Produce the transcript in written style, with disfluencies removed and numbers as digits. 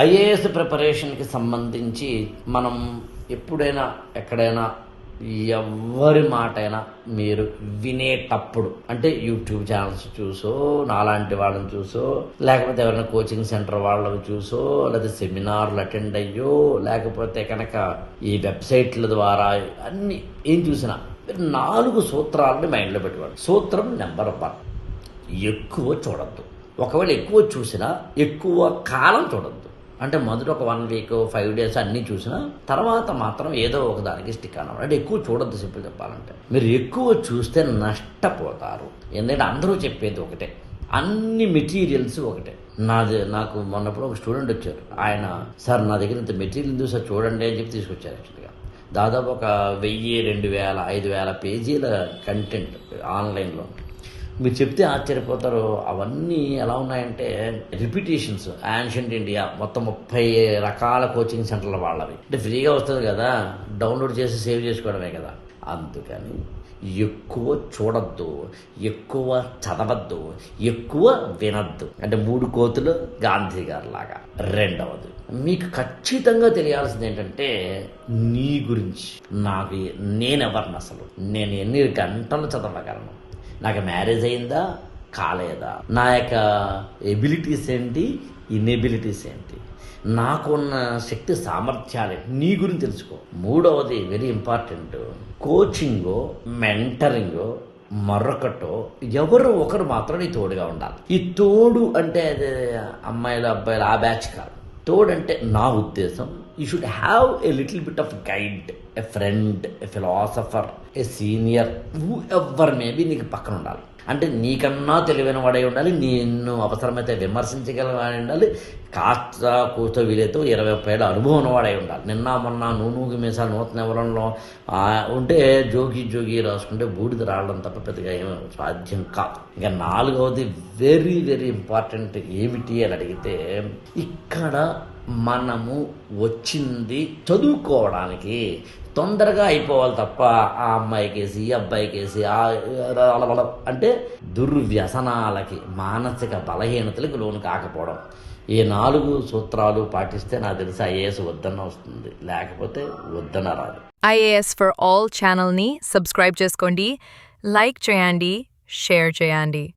IAS ప్రిపరేషన్కి సంబంధించి మనం ఎప్పుడైనా ఎక్కడైనా ఎవరి మాటైనా మీరు వినేటప్పుడు అంటే యూట్యూబ్ ఛానల్స్ చూసో, నాలాంటి వాళ్ళని చూసో, లేకపోతే ఎవరైనా కోచింగ్ సెంటర్ వాళ్ళని చూసో, లేదా సెమినార్లు అటెండ్ అయ్యో, లేకపోతే కనుక ఈ వెబ్సైట్ల ద్వారా అన్ని ఏం చూసినా మీరు 4 సూత్రాలని మైండ్లో పెట్టుకోండి. సూత్రం నెంబర్ 1, ఎక్కువ చూడద్దు. ఒకవేళ ఎక్కువ చూసినా ఎక్కువ కాలం చూడద్దు. అంటే మొదట ఒక 1 వీక్ 5 డేస్ అన్నీ చూసినా తర్వాత మాత్రం ఏదో ఒక దానికి స్టిక్ అన్నమాట. అంటే ఎక్కువ చూడొద్దు. సింపుల్ చెప్పాలంటే మీరు ఎక్కువ చూస్తే నష్టపోతారు. ఎందుకంటే అందరూ చెప్పేది ఒకటే, అన్ని మెటీరియల్స్ ఒకటే. నాకు మొన్నప్పుడు ఒక స్టూడెంట్ వచ్చారు. ఆయన సార్ నా దగ్గర ఇంత మెటీరియల్ ఉంది సార్ చూడండి అని చెప్పి తీసుకొచ్చారు. యాక్చువల్గా దాదాపు ఒక 1000, 2000, 5000 పేజీల కంటెంట్ ఆన్లైన్లో. మీరు చెప్తే ఆశ్చర్యపోతారు. అవన్నీ ఎలా ఉన్నాయంటే రిపిటేషన్స్. యాన్షియంట్ ఇండియా మొత్తం 30 రకాల కోచింగ్ సెంటర్ల వాళ్ళవి. అంటే ఫ్రీగా వస్తుంది కదా, డౌన్లోడ్ చేసి సేవ్ చేసుకోవడమే కదా. అందుకని ఎక్కువ చూడద్దు, ఎక్కువ చదవద్దు, ఎక్కువ వినద్దు. అంటే 3 కోతులు గాంధీ గారు లాగా. రెండవది, మీకు ఖచ్చితంగా తెలియాల్సింది ఏంటంటే నీ గురించి. నేనెవరిని, అసలు నేను ఎన్ని గంటలు చదవగలను, నాకు మ్యారేజ్ అయిందా కాలేదా, నా యొక్క ఎబిలిటీస్ ఏంటి, ఇన్ఎబిలిటీస్ ఏంటి, నాకున్న శక్తి సామర్థ్యాలు నీ గురించి తెలుసుకో. మూడవది వెరీ ఇంపార్టెంట్, కోచింగో మెంటరింగో మరొకటో ఎవరు ఒకరు మాత్రం నీ తోడుగా ఉండాలి. ఈ తోడు అంటే అదే అమ్మాయిలు అబ్బాయిలు ఆ బ్యాచ్ కాదు. తోడు అంటే నా ఉద్దేశం you should have a little bit of guide, A friend, A philosopher, a senior, who ever maybe నీకు పక్కన ఉండాలి. అంటే నీకన్నా తెలివైన వాడై ఉండాలి, నిన్ను అవసరమైతే విమర్శించగలవాడై ఉండాలి, కాస్త కూస్తో వీలైతే 20-30 ఏళ్ళ అనుభవం ఉన్నవాడై ఉండాలి. నిన్న మొన్న నూనూగి మీసాలు నూతన ఎవరంలో ఉంటే జోగి రాసుకుంటే బూడిద రావడం తప్ప పెద్దగా ఏమీ సాధ్యం కాదు. ఇంకా 4వది వెరీ వెరీ ఇంపార్టెంట్ ఏమిటి అని అడిగితే, ఇక్కడ మనము వచ్చింది చదువుకోవడానికి, తొందరగా అయిపోవాలి తప్ప ఆ అమ్మాయికేసి ఈ అబ్బాయికేసి అంటే దుర్వ్యసనాలకి, మానసిక బలహీనతలకు లోను కాకపోవడం. ఈ 4 సూత్రాలు పాటిస్తే నాకు తెలిసి ఐఏఎస్ వద్దన్న వస్తుంది, లేకపోతే వద్దన రాదు. ఐఏఎస్ ఫర్ ఆల్ ఛానల్ని సబ్స్క్రైబ్ చేసుకోండి, లైక్ చేయండి, షేర్ చేయండి.